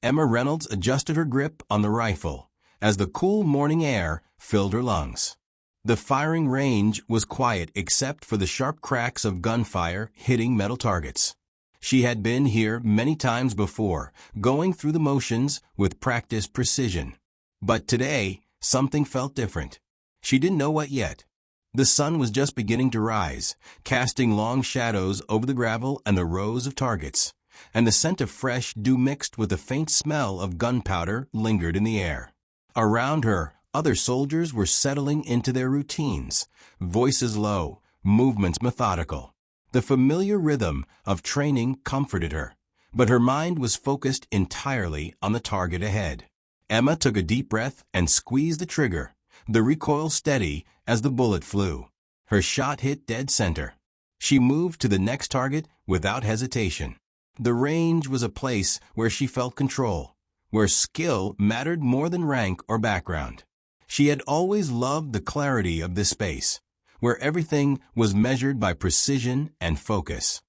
Emma Reynolds adjusted her grip on the rifle as the cool morning air filled her lungs. The firing range was quiet except for the sharp cracks of gunfire hitting metal targets. She had been here many times before, going through the motions with practiced precision. But today, something felt different. She didn't know what yet. The sun was just beginning to rise, casting long shadows over the gravel and the rows of targets, and the scent of fresh dew mixed with the faint smell of gunpowder lingered in the air. Around her, other soldiers were settling into their routines, voices low, movements methodical. The familiar rhythm of training comforted her, but her mind was focused entirely on the target ahead. Emma took a deep breath and squeezed the trigger, the recoil steady as the bullet flew. Her shot hit dead center. She moved to the next target without hesitation. The range was a place where she felt control, where skill mattered more than rank or background. She had always loved the clarity of this space, where everything was measured by precision and focus.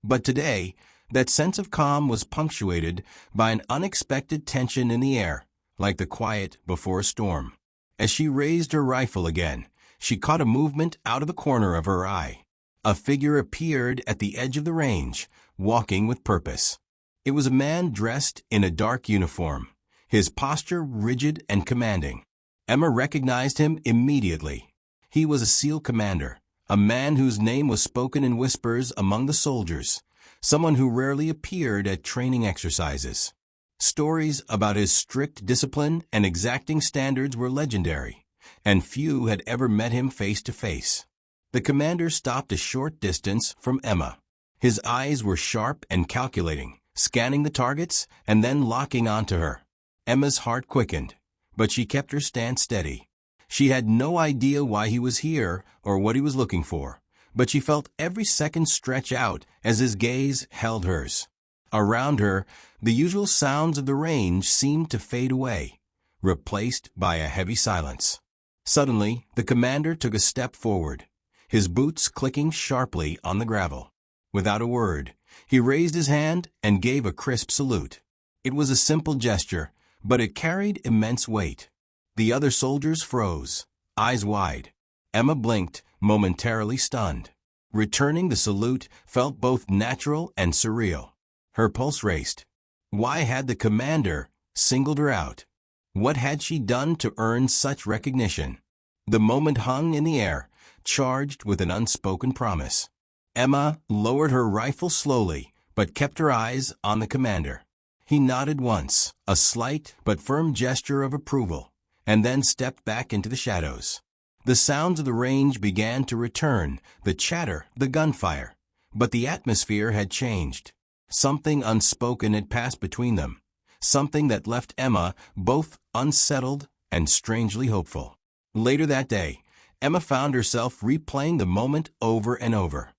But today, that sense of calm was punctuated by an unexpected tension in the air, like the quiet before a storm. As she raised her rifle again, she caught a movement out of the corner of her eye. A figure appeared at the edge of the range, walking with purpose. It was a man dressed in a dark uniform, his posture rigid and commanding. Emma recognized him immediately. He was a SEAL commander, a man whose name was spoken in whispers among the soldiers, someone who rarely appeared at training exercises. Stories about his strict discipline and exacting standards were legendary, and few had ever met him face to face. The commander stopped a short distance from Emma. His eyes were sharp and calculating, scanning the targets and then locking onto her. Emma's heart quickened, but she kept her stance steady. She had no idea why he was here or what he was looking for, but she felt every second stretch out as his gaze held hers. Around her, the usual sounds of the range seemed to fade away, replaced by a heavy silence. Suddenly, the commander took a step forward, his boots clicking sharply on the gravel. Without a word, he raised his hand and gave a crisp salute. It was a simple gesture, but it carried immense weight. The other soldiers froze, eyes wide. Emma blinked, momentarily stunned. Returning the salute felt both natural and surreal. Her pulse raced. Why had the commander singled her out? What had she done to earn such recognition? The moment hung in the air, charged with an unspoken promise. Emma lowered her rifle slowly, but kept her eyes on the commander. He nodded once, a slight but firm gesture of approval, and then stepped back into the shadows. The sounds of the range began to return, the chatter, the gunfire. But the atmosphere had changed. Something unspoken had passed between them, something that left Emma both unsettled and strangely hopeful. Later that day, Emma found herself replaying the moment over and over.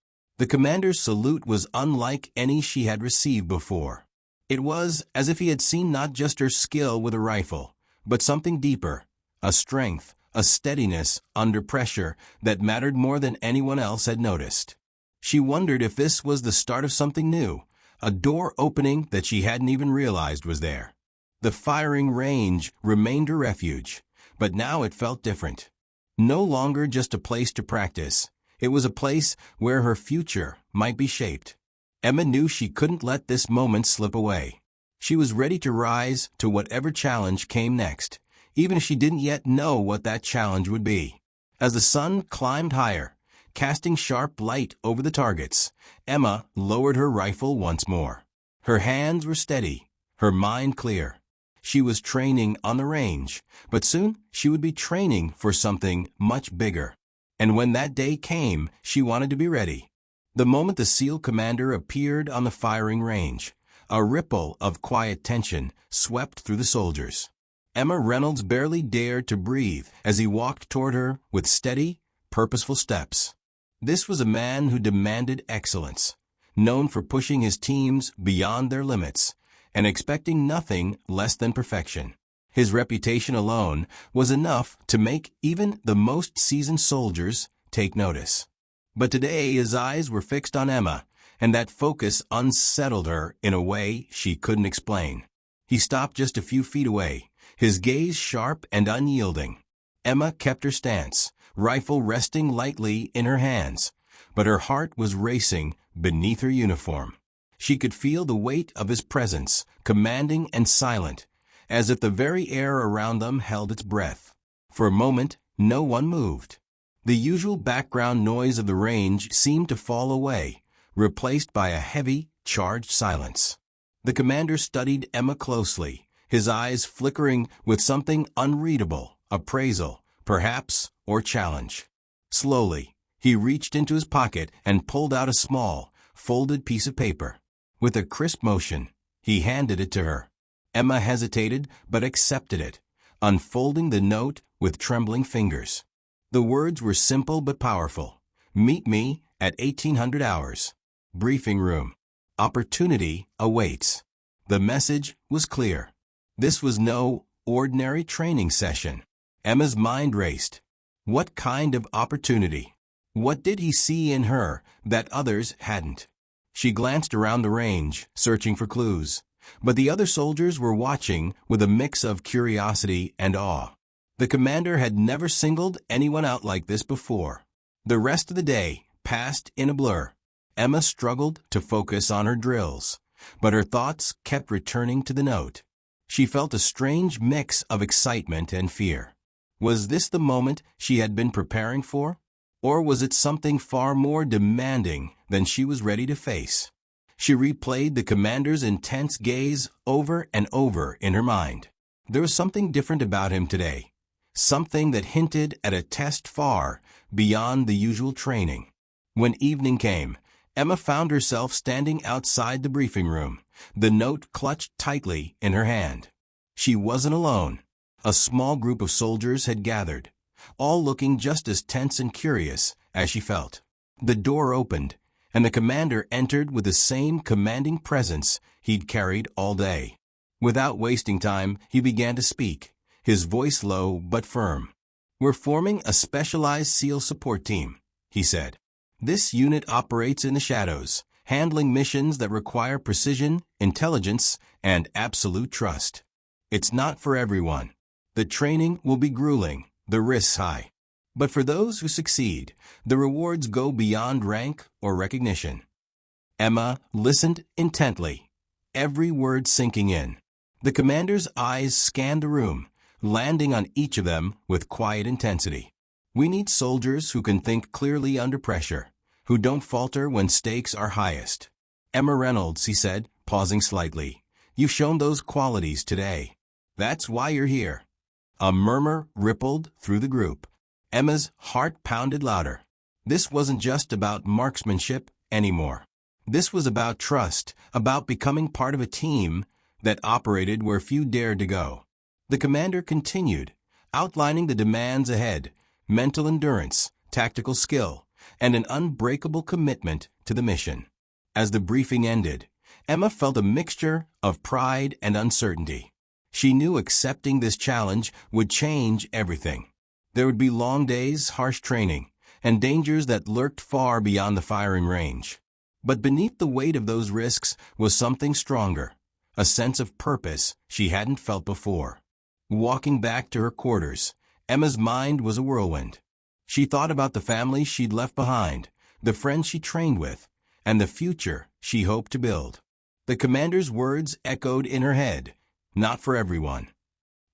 The commander's salute was unlike any she had received before. It was as if he had seen not just her skill with a rifle, but something deeper, a strength, a steadiness under pressure that mattered more than anyone else had noticed. She wondered if this was the start of something new, a door opening that she hadn't even realized was there. The firing range remained her refuge, but now it felt different. No longer just a place to practice, it was a place where her future might be shaped. Emma knew she couldn't let this moment slip away. She was ready to rise to whatever challenge came next, even if she didn't yet know what that challenge would be. As the sun climbed higher, casting sharp light over the targets, Emma lowered her rifle once more. Her hands were steady, her mind clear. She was training on the range, but soon she would be training for something much bigger. And when that day came, she wanted to be ready. The moment the SEAL commander appeared on the firing range, a ripple of quiet tension swept through the soldiers. Emma Reynolds barely dared to breathe as he walked toward her with steady, purposeful steps. This was a man who demanded excellence, known for pushing his teams beyond their limits and expecting nothing less than perfection. His reputation alone was enough to make even the most seasoned soldiers take notice. But today his eyes were fixed on Emma, and that focus unsettled her in a way she couldn't explain. He stopped just a few feet away, his gaze sharp and unyielding. Emma kept her stance, rifle resting lightly in her hands, but her heart was racing beneath her uniform. She could feel the weight of his presence, commanding and silent, as if the very air around them held its breath. For a moment, no one moved. The usual background noise of the range seemed to fall away, replaced by a heavy, charged silence. The commander studied Emma closely, his eyes flickering with something unreadable, appraisal, perhaps, or challenge. Slowly, he reached into his pocket and pulled out a small, folded piece of paper. With a crisp motion, he handed it to her. Emma hesitated but accepted it, unfolding the note with trembling fingers. The words were simple but powerful. Meet me at 1800 hours. Briefing room. Opportunity awaits. The message was clear. This was no ordinary training session. Emma's mind raced. What kind of opportunity? What did he see in her that others hadn't? She glanced around the range, searching for clues, but the other soldiers were watching with a mix of curiosity and awe. The commander had never singled anyone out like this before. The rest of the day passed in a blur. Emma struggled to focus on her drills, but her thoughts kept returning to the note. She felt a strange mix of excitement and fear. Was this the moment she had been preparing for? Or was it something far more demanding than she was ready to face? She replayed the commander's intense gaze over and over in her mind. There was something different about him today, something that hinted at a test far beyond the usual training. When evening came, Emma found herself standing outside the briefing room, the note clutched tightly in her hand. She wasn't alone. A small group of soldiers had gathered, all looking just as tense and curious as she felt. The door opened, and the commander entered with the same commanding presence he'd carried all day. Without wasting time, he began to speak, his voice low but firm. "We're forming a specialized SEAL support team," he said. "This unit operates in the shadows, handling missions that require precision, intelligence, and absolute trust. It's not for everyone. The training will be grueling, the risks high. But for those who succeed, the rewards go beyond rank or recognition." Emma listened intently, every word sinking in. The commander's eyes scanned the room, landing on each of them with quiet intensity. "We need soldiers who can think clearly under pressure, who don't falter when stakes are highest." "Emma Reynolds," he said, pausing slightly, "you've shown those qualities today. That's why you're here." A murmur rippled through the group. Emma's heart pounded louder. This wasn't just about marksmanship anymore. This was about trust, about becoming part of a team that operated where few dared to go. The commander continued, outlining the demands ahead: mental endurance, tactical skill, and an unbreakable commitment to the mission. As the briefing ended, Emma felt a mixture of pride and uncertainty. She knew accepting this challenge would change everything. There would be long days, harsh training, and dangers that lurked far beyond the firing range. But beneath the weight of those risks was something stronger, a sense of purpose she hadn't felt before. Walking back to her quarters, Emma's mind was a whirlwind. She thought about the family she'd left behind, the friends she trained with, and the future she hoped to build. The commander's words echoed in her head. Not for everyone.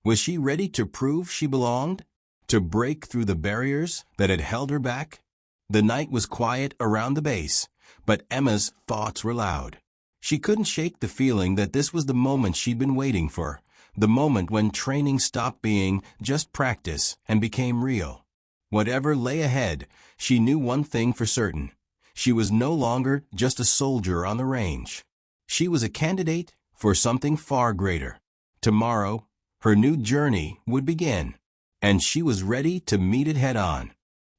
Was she ready to prove she belonged? To break through the barriers that had held her back? The night was quiet around the base, but Emma's thoughts were loud. She couldn't shake the feeling that this was the moment she'd been waiting for, the moment when training stopped being just practice and became real. Whatever lay ahead, she knew one thing for certain. She was no longer just a soldier on the range. She was a candidate for something far greater. Tomorrow, her new journey would begin, and she was ready to meet it head-on.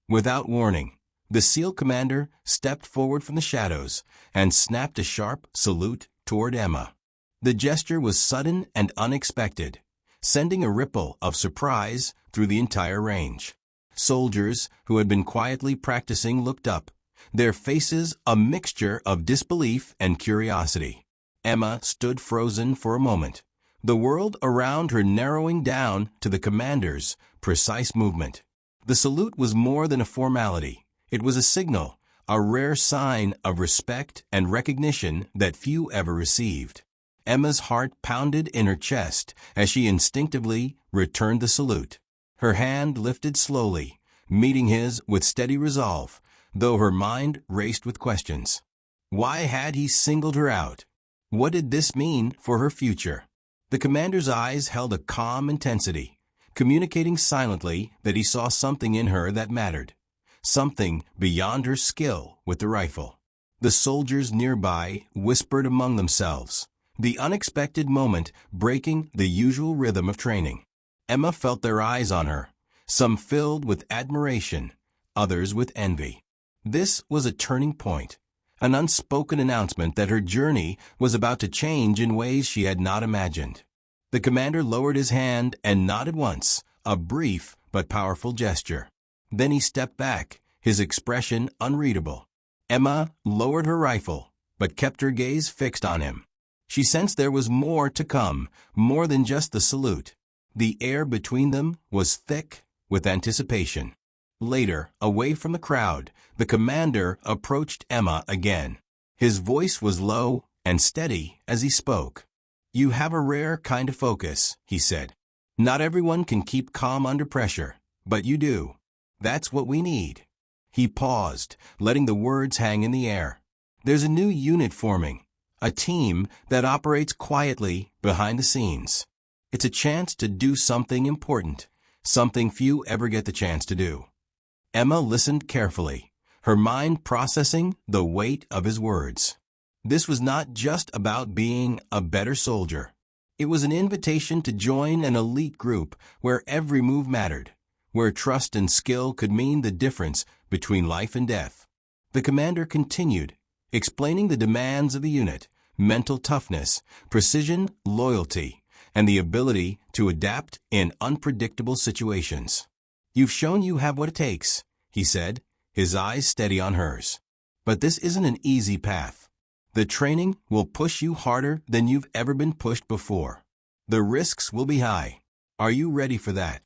Without warning, the SEAL commander stepped forward from the shadows and snapped a sharp salute toward Emma. The gesture was sudden and unexpected, sending a ripple of surprise through the entire range. Soldiers who had been quietly practicing looked up, their faces a mixture of disbelief and curiosity. Emma stood frozen for a moment, the world around her narrowing down to the commander's precise movement. The salute was more than a formality. It was a signal, a rare sign of respect and recognition that few ever received. Emma's heart pounded in her chest as she instinctively returned the salute. Her hand lifted slowly, meeting his with steady resolve, though her mind raced with questions. Why had he singled her out? What did this mean for her future? The commander's eyes held a calm intensity, communicating silently that he saw something in her that mattered, something beyond her skill with the rifle. The soldiers nearby whispered among themselves, the unexpected moment breaking the usual rhythm of training. Emma felt their eyes on her, some filled with admiration, others with envy. This was a turning point, an unspoken announcement that her journey was about to change in ways she had not imagined. The commander lowered his hand and nodded once, a brief but powerful gesture. Then he stepped back, his expression unreadable. Emma lowered her rifle, but kept her gaze fixed on him. She sensed there was more to come, more than just the salute. The air between them was thick with anticipation. Later, away from the crowd, the commander approached Emma again. His voice was low and steady as he spoke. "You have a rare kind of focus," he said. "Not everyone can keep calm under pressure, but you do. That's what we need." He paused, letting the words hang in the air. "There's a new unit forming, a team that operates quietly behind the scenes. It's a chance to do something important, something few ever get the chance to do." Emma listened carefully, her mind processing the weight of his words. This was not just about being a better soldier. It was an invitation to join an elite group where every move mattered, where trust and skill could mean the difference between life and death. The commander continued, explaining the demands of the unit: mental toughness, precision, loyalty, and the ability to adapt in unpredictable situations. "You've shown you have what it takes," he said, his eyes steady on hers. "But this isn't an easy path. The training will push you harder than you've ever been pushed before. The risks will be high. Are you ready for that?"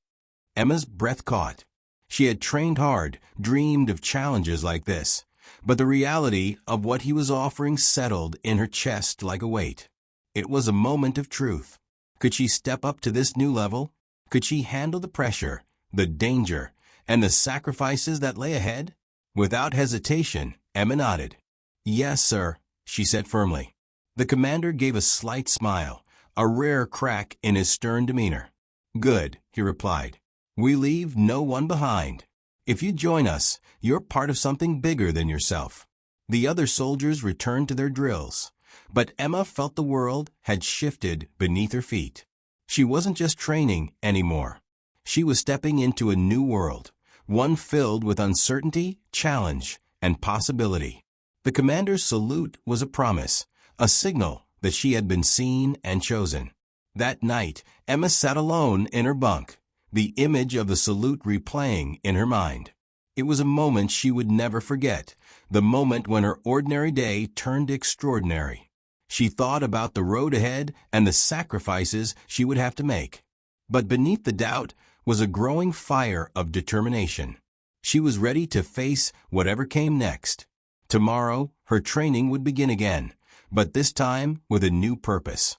Emma's breath caught. She had trained hard, dreamed of challenges like this, but the reality of what he was offering settled in her chest like a weight. It was a moment of truth. Could she step up to this new level? Could she handle the pressure, the danger, and the sacrifices that lay ahead? Without hesitation, Emma nodded. "Yes, sir," she said firmly. The commander gave a slight smile, a rare crack in his stern demeanor. "Good," he replied. "We leave no one behind. If you join us, you're part of something bigger than yourself." The other soldiers returned to their drills, but Emma felt the world had shifted beneath her feet. She wasn't just training anymore. She was stepping into a new world, one filled with uncertainty, challenge, and possibility. The commander's salute was a promise, a signal that she had been seen and chosen. That night, Emma sat alone in her bunk, the image of the salute replaying in her mind. It was a moment she would never forget, the moment when her ordinary day turned extraordinary. She thought about the road ahead and the sacrifices she would have to make. But beneath the doubt was a growing fire of determination. She was ready to face whatever came next. Tomorrow, her training would begin again, but this time with a new purpose.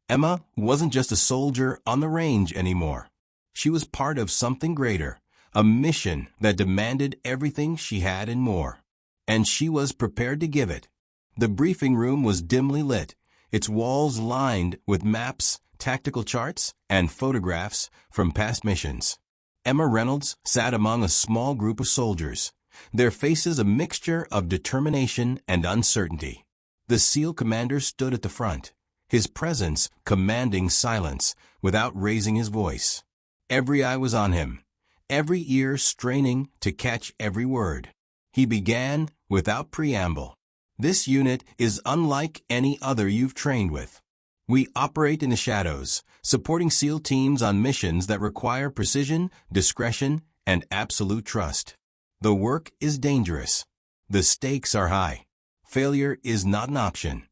Emma wasn't just a soldier on the range anymore. She was part of something greater, a mission that demanded everything she had and more. And she was prepared to give it. The briefing room was dimly lit, its walls lined with maps, tactical charts, and photographs from past missions. Emma Reynolds sat among a small group of soldiers, their faces a mixture of determination and uncertainty. The SEAL commander stood at the front, his presence commanding silence without raising his voice. Every eye was on him, every ear straining to catch every word. He began without preamble. "This unit is unlike any other you've trained with. We operate in the shadows, supporting SEAL teams on missions that require precision, discretion, and absolute trust. The work is dangerous. The stakes are high. Failure is not an option."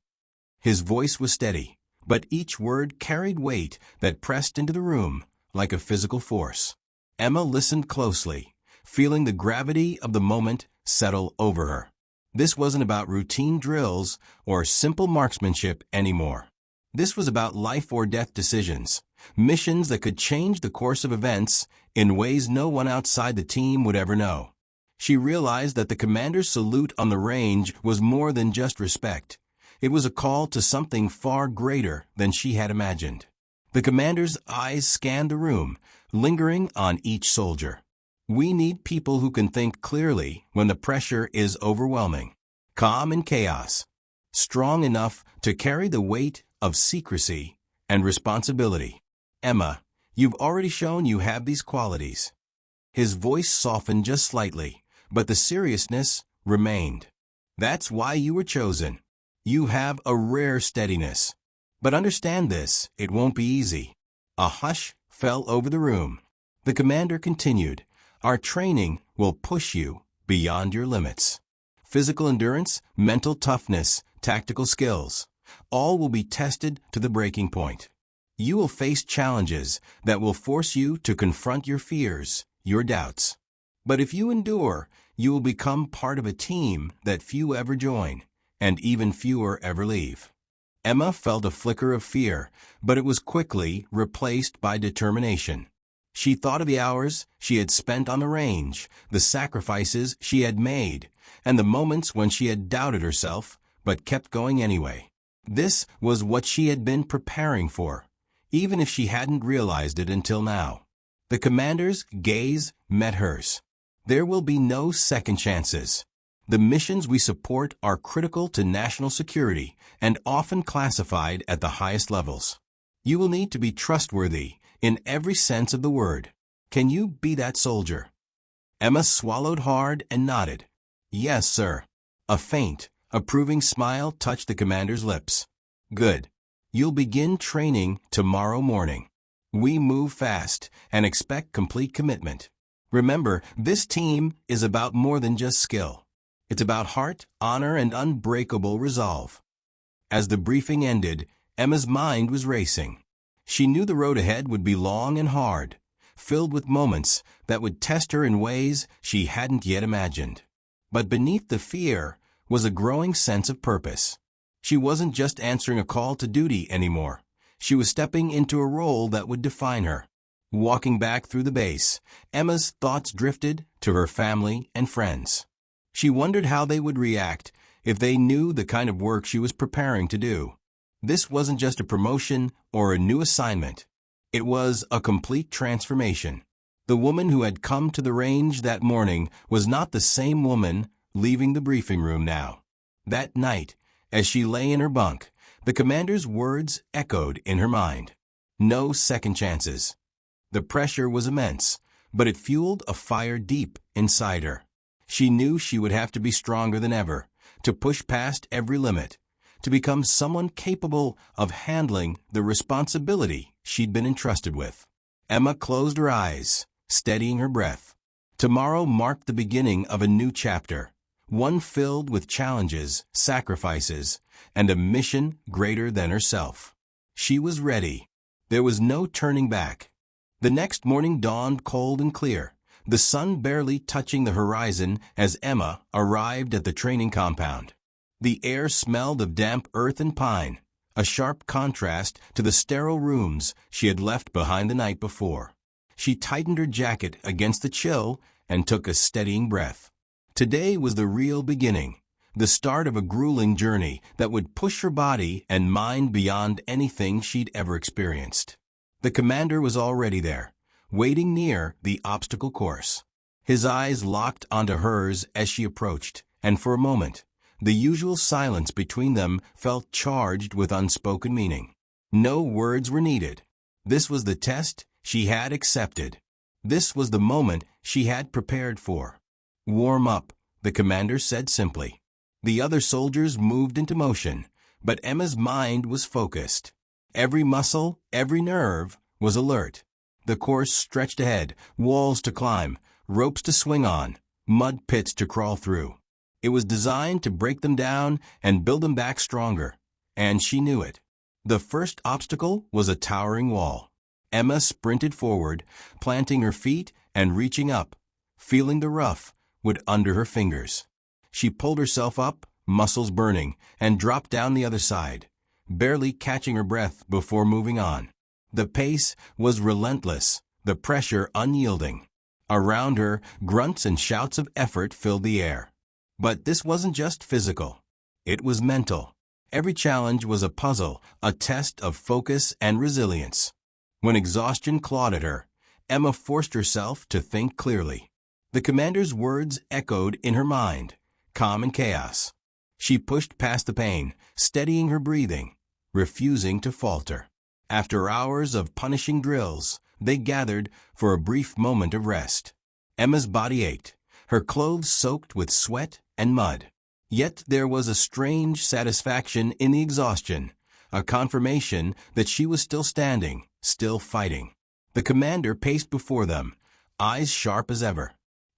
His voice was steady, but each word carried weight that pressed into the room like a physical force. Emma listened closely, feeling the gravity of the moment settle over her. This wasn't about routine drills or simple marksmanship anymore. This was about life or death decisions, missions that could change the course of events in ways no one outside the team would ever know. She realized that the commander's salute on the range was more than just respect. It was a call to something far greater than she had imagined. The commander's eyes scanned the room, lingering on each soldier. We need people who can think clearly when the pressure is overwhelming, calm in chaos, strong enough to carry the weight of secrecy and responsibility. Emma, you've already shown you have these qualities. His voice softened just slightly, but the seriousness remained. That's why you were chosen. You have a rare steadiness. But understand this, it won't be easy. A hush fell over the room. The commander continued, our training will push you beyond your limits. Physical endurance, mental toughness, tactical skills, all will be tested to the breaking point. You will face challenges that will force you to confront your fears, your doubts. But if you endure, you will become part of a team that few ever join, and even fewer ever leave. Emma felt a flicker of fear, but it was quickly replaced by determination. She thought of the hours she had spent on the range, the sacrifices she had made, and the moments when she had doubted herself, but kept going anyway. This was what she had been preparing for, even if she hadn't realized it until now. The commander's gaze met hers. There will be no second chances. The missions we support are critical to national security and often classified at the highest levels. You will need to be trustworthy in every sense of the word. Can you be that soldier? Emma swallowed hard and nodded. Yes, sir. A faint, approving smile touched the commander's lips. Good. You'll begin training tomorrow morning. We move fast and expect complete commitment. Remember, this team is about more than just skill. It's about heart, honor, and unbreakable resolve. As the briefing ended, Emma's mind was racing. She knew the road ahead would be long and hard, filled with moments that would test her in ways she hadn't yet imagined. But beneath the fear was a growing sense of purpose. She wasn't just answering a call to duty anymore. She was stepping into a role that would define her. Walking back through the base, Emma's thoughts drifted to her family and friends. She wondered how they would react if they knew the kind of work she was preparing to do. This wasn't just a promotion or a new assignment. It was a complete transformation. The woman who had come to the range that morning was not the same woman leaving the briefing room now. That night, as she lay in her bunk, the commander's words echoed in her mind. No second chances. The pressure was immense, but it fueled a fire deep inside her. She knew she would have to be stronger than ever, to push past every limit, to become someone capable of handling the responsibility she'd been entrusted with. Emma closed her eyes, steadying her breath. Tomorrow marked the beginning of a new chapter, one filled with challenges, sacrifices, and a mission greater than herself. She was ready. There was no turning back. The next morning dawned cold and clear, the sun barely touching the horizon as Emma arrived at the training compound. The air smelled of damp earth and pine, a sharp contrast to the sterile rooms she had left behind the night before. She tightened her jacket against the chill and took a steadying breath. Today was the real beginning, the start of a grueling journey that would push her body and mind beyond anything she'd ever experienced. The commander was already there, waiting near the obstacle course. His eyes locked onto hers as she approached, and for a moment, the usual silence between them felt charged with unspoken meaning. No words were needed. This was the test she had accepted. This was the moment she had prepared for. Warm up, the commander said simply. The other soldiers moved into motion, but Emma's mind was focused. Every muscle, every nerve was alert. The course stretched ahead, walls to climb, ropes to swing on, mud pits to crawl through. It was designed to break them down and build them back stronger, and she knew it. The first obstacle was a towering wall. Emma sprinted forward, planting her feet and reaching up, feeling the rough wood under her fingers. She pulled herself up, muscles burning, and dropped down the other side, barely catching her breath before moving on. The pace was relentless, the pressure unyielding. Around her, grunts and shouts of effort filled the air. But this wasn't just physical. It was mental. Every challenge was a puzzle, a test of focus and resilience. When exhaustion clawed at her, Emma forced herself to think clearly. The commander's words echoed in her mind, calm in chaos. She pushed past the pain, steadying her breathing, refusing to falter. After hours of punishing drills, they gathered for a brief moment of rest. Emma's body ached, her clothes soaked with sweat and mud. Yet there was a strange satisfaction in the exhaustion, a confirmation that she was still standing, still fighting. The commander paced before them, eyes sharp as ever.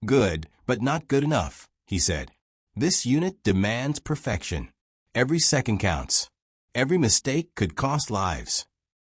"Good, but not good enough," he said. "This unit demands perfection. Every second counts. Every mistake could cost lives."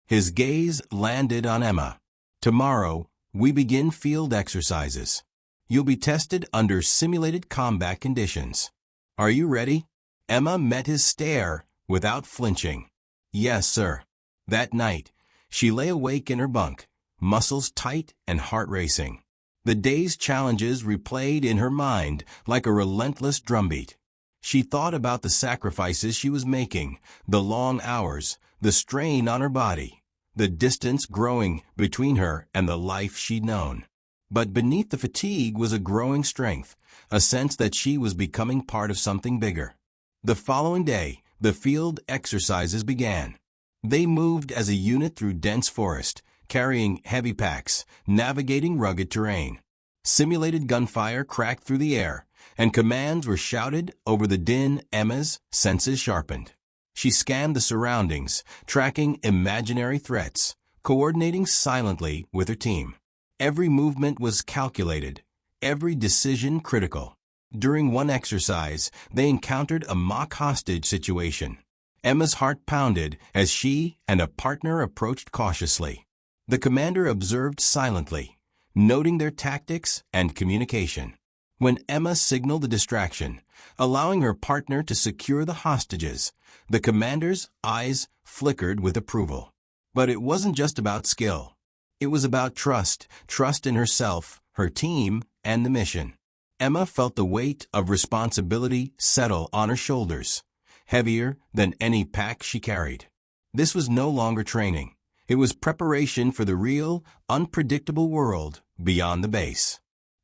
His gaze landed on Emma. "Tomorrow, we begin field exercises. You'll be tested under simulated combat conditions. Are you ready?" Emma met his stare without flinching. "Yes, sir." That night, she lay awake in her bunk, muscles tight and heart racing. The day's challenges replayed in her mind like a relentless drumbeat. She thought about the sacrifices she was making, the long hours, the strain on her body, the distance growing between her and the life she'd known. But beneath the fatigue was a growing strength, a sense that she was becoming part of something bigger. The following day, the field exercises began. They moved as a unit through dense forest, carrying heavy packs, navigating rugged terrain. Simulated gunfire cracked through the air, and commands were shouted over the din. Emma's senses sharpened. She scanned the surroundings, tracking imaginary threats, coordinating silently with her team. Every movement was calculated, every decision critical. During one exercise, they encountered a mock hostage situation. Emma's heart pounded as she and a partner approached cautiously. The commander observed silently, noting their tactics and communication. When Emma signaled a distraction, allowing her partner to secure the hostages, the commander's eyes flickered with approval. But it wasn't just about skill. It was about trust in herself, her team, and the mission. Emma felt the weight of responsibility settle on her shoulders, heavier than any pack she carried. This was no longer training. It was preparation for the real, unpredictable world beyond the base.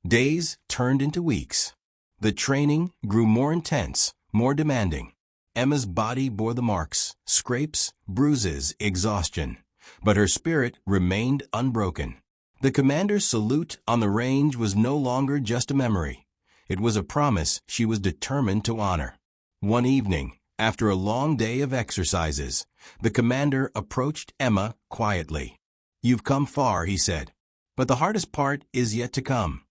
Days turned into weeks. The training grew more intense, more demanding. Emma's body bore the marks, scrapes, bruises, exhaustion, but her spirit remained unbroken. The commander's salute on the range was no longer just a memory. It was a promise she was determined to honor. One evening, after a long day of exercises, the commander approached Emma quietly. "You've come far," he said, "but the hardest part is yet to come."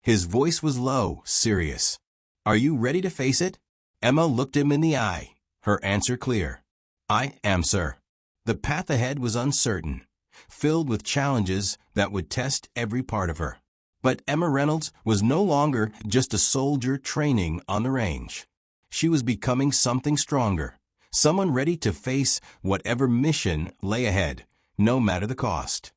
His voice was low, serious. "Are you ready to face it?" Emma looked him in the eye, her answer clear. "I am, sir." The path ahead was uncertain, filled with challenges that would test every part of her. But Emma Reynolds was no longer just a soldier training on the range. She was becoming something stronger, someone ready to face whatever mission lay ahead, no matter the cost.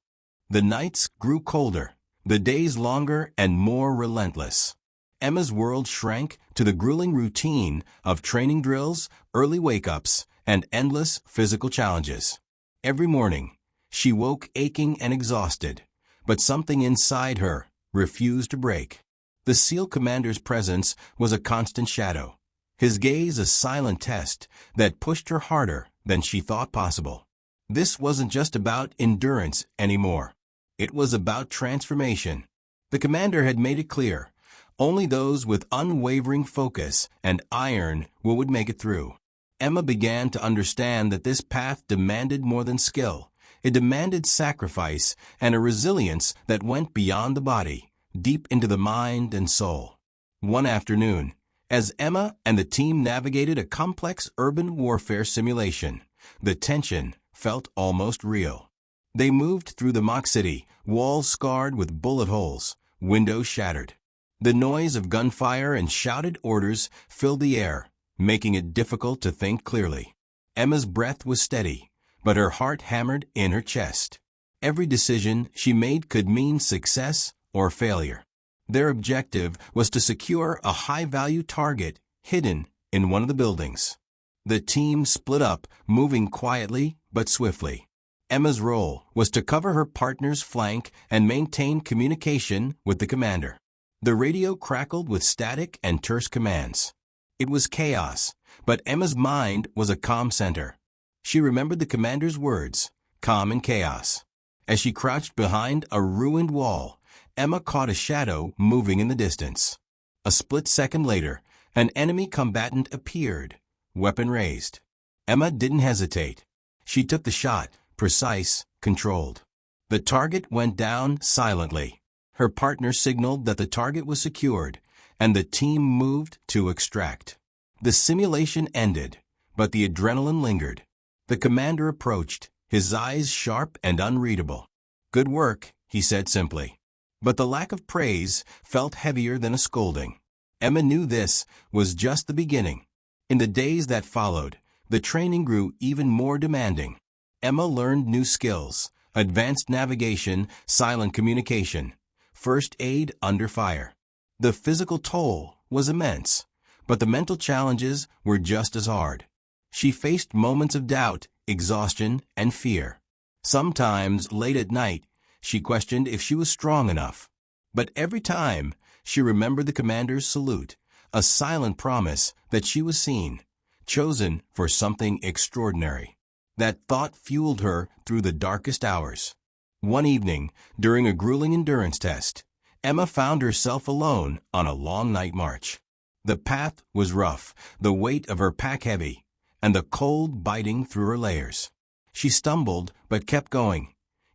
The nights grew colder, the days longer and more relentless. Emma's world shrank to the grueling routine of training drills, early wake-ups, and endless physical challenges. Every morning, she woke aching and exhausted, but something inside her refused to break. The SEAL commander's presence was a constant shadow, his gaze a silent test that pushed her harder than she thought possible. This wasn't just about endurance anymore. It was about transformation. The commander had made it clear, only those with unwavering focus and iron would make it through. Emma began to understand that this path demanded more than skill. It demanded sacrifice and a resilience that went beyond the body, deep into the mind and soul. One afternoon, as Emma and the team navigated a complex urban warfare simulation, The tension felt almost real. They moved through the mock city, walls scarred with bullet holes, windows shattered. The noise of gunfire and shouted orders filled the air, making it difficult to think clearly. Emma's breath was steady, but her heart hammered in her chest. Every decision she made could mean success or failure. Their objective was to secure a high-value target hidden in one of the buildings. The team split up, moving quietly but swiftly. Emma's role was to cover her partner's flank and maintain communication with the commander. The radio crackled with static and terse commands. It was chaos, but Emma's mind was a calm center. She remembered the commander's words, calm in chaos. As she crouched behind a ruined wall, Emma caught a shadow moving in the distance. A split second later, an enemy combatant appeared, weapon raised. Emma didn't hesitate. She took the shot, precise, controlled. The target went down silently. Her partner signaled that the target was secured, and the team moved to extract. The simulation ended, but the adrenaline lingered. The commander approached, his eyes sharp and unreadable. "Good work," he said simply. But the lack of praise felt heavier than a scolding. Emma knew this was just the beginning. In the days that followed, the training grew even more demanding. Emma learned new skills, advanced navigation, silent communication, first aid under fire. The physical toll was immense, but the mental challenges were just as hard. She faced moments of doubt, exhaustion, and fear. Sometimes, late at night, she questioned if she was strong enough. But every time, she remembered the commander's salute, a silent promise that she was seen, chosen for something extraordinary. That thought fueled her through the darkest hours. One evening, during a grueling endurance test, Emma found herself alone on a long night march. The path was rough, the weight of her pack heavy, and the cold biting through her layers. She stumbled but kept going,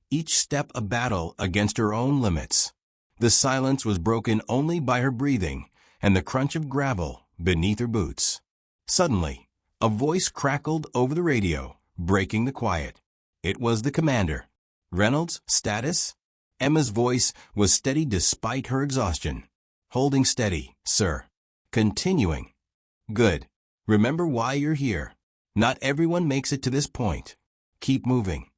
each step a battle against her own limits. The silence was broken only by her breathing and the crunch of gravel beneath her boots. Suddenly, a voice crackled over the radio, breaking the quiet. It was the commander. "Reynolds, status?" Emma's voice was steady despite her exhaustion. "Holding steady, sir." "Continuing." "Good. Remember why you're here. Not everyone makes it to this point. Keep moving."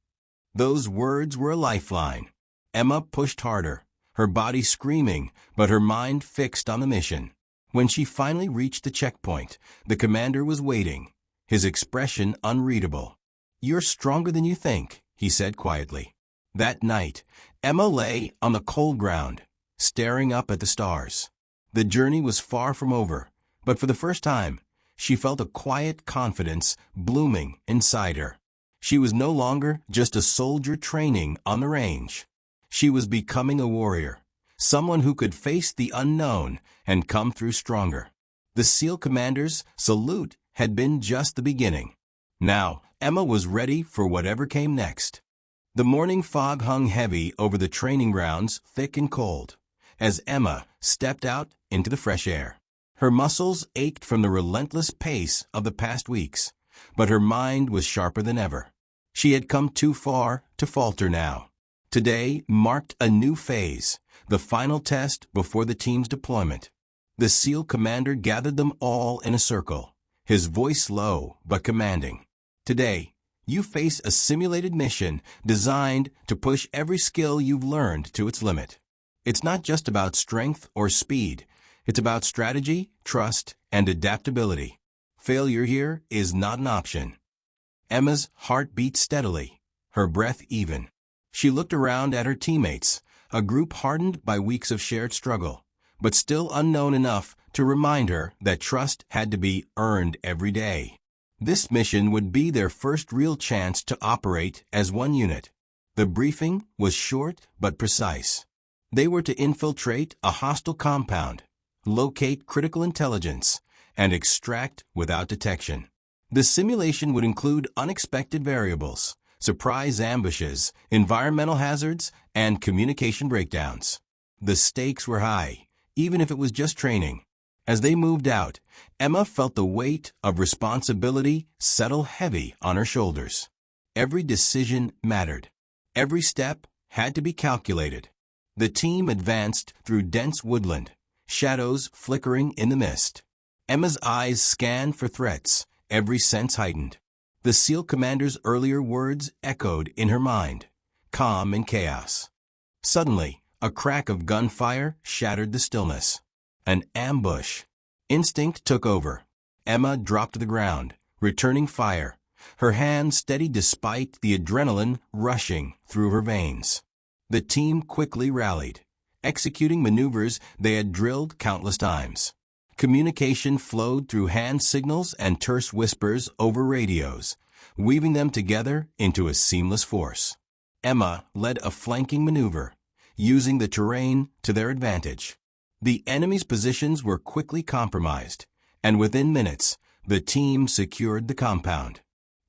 Those words were a lifeline. Emma pushed harder, her body screaming, but her mind fixed on the mission. When she finally reached the checkpoint, the commander was waiting, his expression unreadable. "You're stronger than you think," he said quietly. That night, Emma lay on the cold ground, staring up at the stars. The journey was far from over, but for the first time, she felt a quiet confidence blooming inside her. She was no longer just a soldier training on the range. She was becoming a warrior, someone who could face the unknown and come through stronger. The SEAL commander's salute had been just the beginning. Now, Emma was ready for whatever came next. The morning fog hung heavy over the training grounds, thick and cold, as Emma stepped out into the fresh air. Her muscles ached from the relentless pace of the past weeks, but her mind was sharper than ever. She had come too far to falter now. Today marked a new phase, the final test before the team's deployment. The SEAL commander gathered them all in a circle, his voice low but commanding. "Today, you face a simulated mission designed to push every skill you've learned to its limit. It's not just about strength or speed. It's about strategy, trust, and adaptability. Failure here is not an option." Emma's heart beat steadily, her breath even. She looked around at her teammates, a group hardened by weeks of shared struggle, but still unknown enough to remind her that trust had to be earned every day. This mission would be their first real chance to operate as one unit. The briefing was short but precise. They were to infiltrate a hostile compound, locate critical intelligence, and extract without detection. The simulation would include unexpected variables, surprise ambushes, environmental hazards, and communication breakdowns. The stakes were high, even if it was just training. As they moved out, Emma felt the weight of responsibility settle heavy on her shoulders. Every decision mattered. Every step had to be calculated. The team advanced through dense woodland, shadows flickering in the mist. Emma's eyes scanned for threats, every sense heightened. The SEAL commander's earlier words echoed in her mind, calm in chaos. Suddenly, a crack of gunfire shattered the stillness. An ambush. Instinct took over. Emma dropped to the ground, returning fire, her hands steady despite the adrenaline rushing through her veins. The team quickly rallied, executing maneuvers they had drilled countless times. Communication flowed through hand signals and terse whispers over radios, weaving them together into a seamless force. Emma led a flanking maneuver, using the terrain to their advantage. The enemy's positions were quickly compromised, and within minutes, the team secured the compound.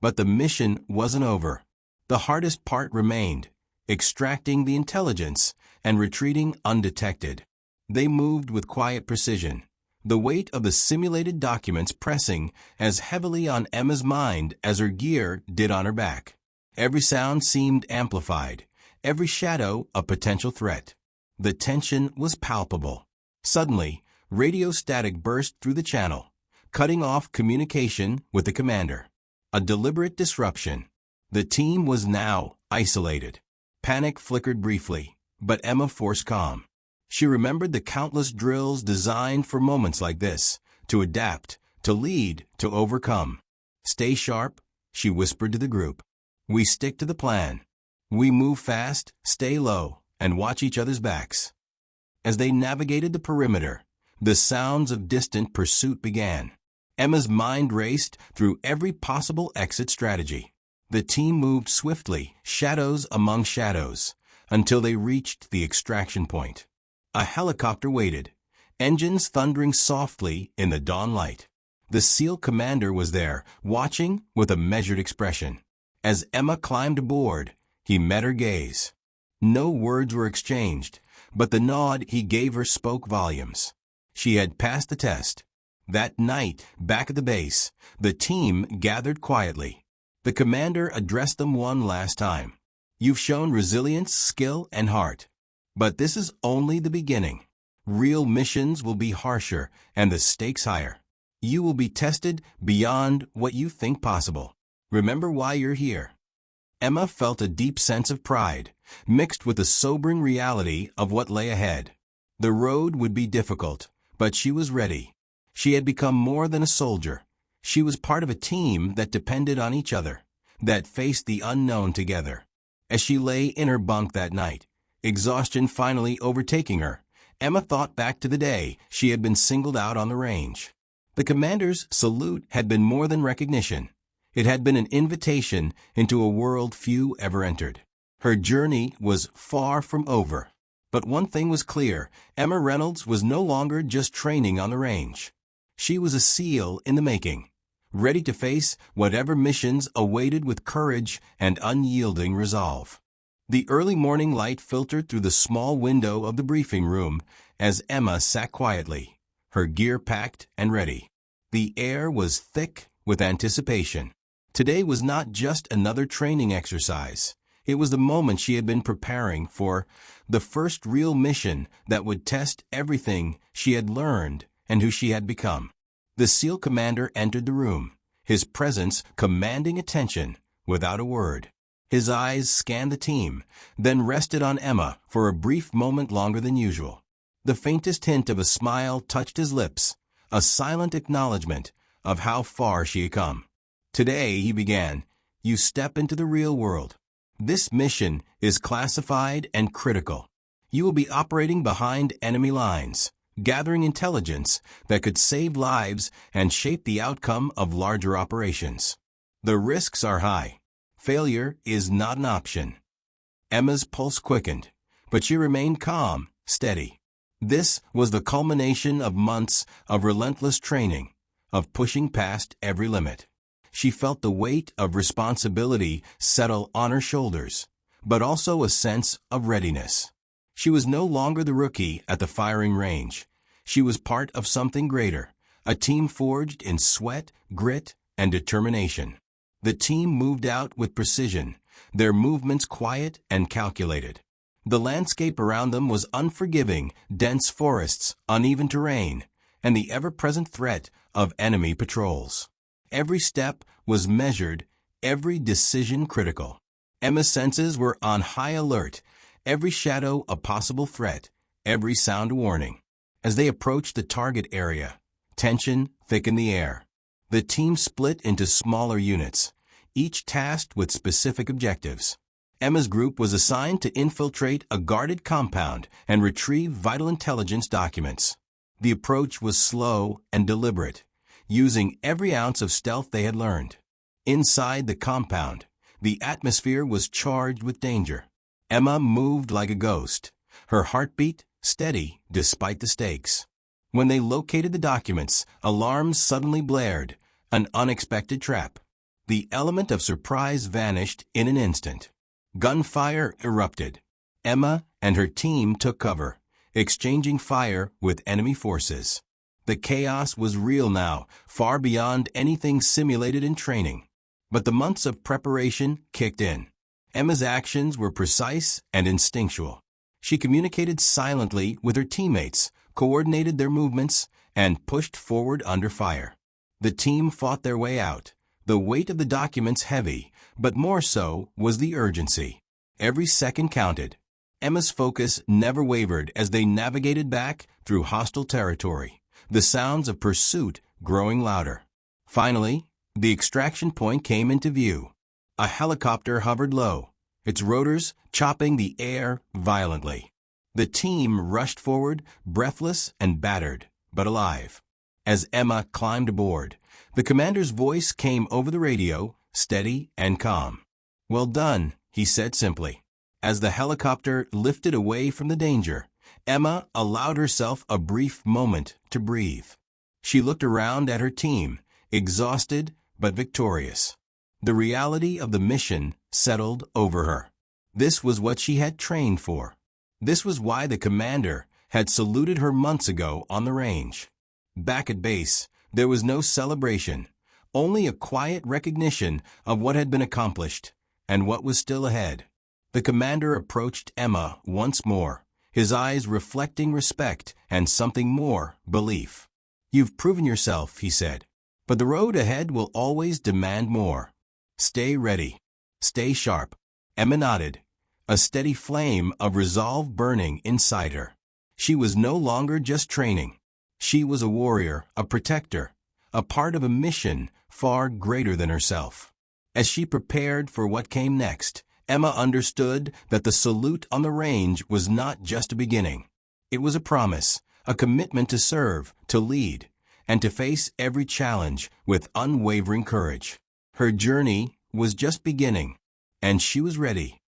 But the mission wasn't over. The hardest part remained, extracting the intelligence and retreating undetected. They moved with quiet precision, the weight of the simulated documents pressing as heavily on Emma's mind as her gear did on her back. Every sound seemed amplified, every shadow a potential threat. The tension was palpable. Suddenly, radio static burst through the channel, cutting off communication with the commander. A deliberate disruption. The team was now isolated. Panic flickered briefly, but Emma forced calm. She remembered the countless drills designed for moments like this, to adapt, to lead, to overcome. "Stay sharp," she whispered to the group. "We stick to the plan. We move fast, stay low, and watch each other's backs." As they navigated the perimeter, the sounds of distant pursuit began. Emma's mind raced through every possible exit strategy. The team moved swiftly, shadows among shadows, until they reached the extraction point. A helicopter waited, engines thundering softly in the dawn light. The SEAL commander was there, watching with a measured expression. As Emma climbed aboard, he met her gaze. No words were exchanged, but the nod he gave her spoke volumes. She had passed the test. That night, back at the base, the team gathered quietly. The commander addressed them one last time. "You've shown resilience, skill, and heart. But this is only the beginning. Real missions will be harsher and the stakes higher. You will be tested beyond what you think possible. Remember why you're here." Emma felt a deep sense of pride, mixed with the sobering reality of what lay ahead. The road would be difficult, but she was ready. She had become more than a soldier. She was part of a team that depended on each other, that faced the unknown together. As she lay in her bunk that night, exhaustion finally overtaking her, Emma thought back to the day she had been singled out on the range. The commander's salute had been more than recognition. It had been an invitation into a world few ever entered. Her journey was far from over. But one thing was clear: Emma Reynolds was no longer just training on the range. She was a SEAL in the making, ready to face whatever missions awaited with courage and unyielding resolve. The early morning light filtered through the small window of the briefing room as Emma sat quietly, her gear packed and ready. The air was thick with anticipation. Today was not just another training exercise. It was the moment she had been preparing for, the first real mission that would test everything she had learned and who she had become. The SEAL commander entered the room, his presence commanding attention without a word. His eyes scanned the team, then rested on Emma for a brief moment longer than usual. The faintest hint of a smile touched his lips, a silent acknowledgement of how far she had come. "Today," he began, "you step into the real world. This mission is classified and critical. You will be operating behind enemy lines, gathering intelligence that could save lives and shape the outcome of larger operations. The risks are high. Failure is not an option." Emma's pulse quickened, but she remained calm, steady. This was the culmination of months of relentless training, of pushing past every limit. She felt the weight of responsibility settle on her shoulders, but also a sense of readiness. She was no longer the rookie at the firing range. She was part of something greater, a team forged in sweat, grit, and determination. The team moved out with precision, their movements quiet and calculated. The landscape around them was unforgiving, dense forests, uneven terrain, and the ever-present threat of enemy patrols. Every step was measured, every decision critical. Emma's senses were on high alert, every shadow a possible threat, every sound a warning. As they approached the target area, tension thickened the air. The team split into smaller units, each tasked with specific objectives. Emma's group was assigned to infiltrate a guarded compound and retrieve vital intelligence documents. The approach was slow and deliberate, using every ounce of stealth they had learned. Inside the compound, the atmosphere was charged with danger. Emma moved like a ghost, her heartbeat steady despite the stakes. When they located the documents, alarms suddenly blared, an unexpected trap. The element of surprise vanished in an instant. Gunfire erupted. Emma and her team took cover, exchanging fire with enemy forces. The chaos was real now, far beyond anything simulated in training. But the months of preparation kicked in. Emma's actions were precise and instinctual. She communicated silently with her teammates, coordinated their movements, and pushed forward under fire. The team fought their way out, the weight of the documents heavy, but more so was the urgency. Every second counted. Emma's focus never wavered as they navigated back through hostile territory, the sounds of pursuit growing louder. Finally, the extraction point came into view. A helicopter hovered low, its rotors chopping the air violently. The team rushed forward, breathless and battered, but alive. As Emma climbed aboard, the commander's voice came over the radio, steady and calm. "Well done," he said simply. As the helicopter lifted away from the danger, Emma allowed herself a brief moment to breathe. She looked around at her team, exhausted but victorious. The reality of the mission settled over her. This was what she had trained for. This was why the commander had saluted her months ago on the range. Back at base, there was no celebration, only a quiet recognition of what had been accomplished and what was still ahead. The commander approached Emma once more, his eyes reflecting respect and something more, belief. "You've proven yourself," he said, "but the road ahead will always demand more. Stay ready. Stay sharp." Emma nodded, a steady flame of resolve burning inside her. She was no longer just training. She was a warrior, a protector, a part of a mission far greater than herself. As she prepared for what came next, Emma understood that the salute on the range was not just a beginning. It was a promise, a commitment to serve, to lead, and to face every challenge with unwavering courage. Her journey was just beginning, and she was ready.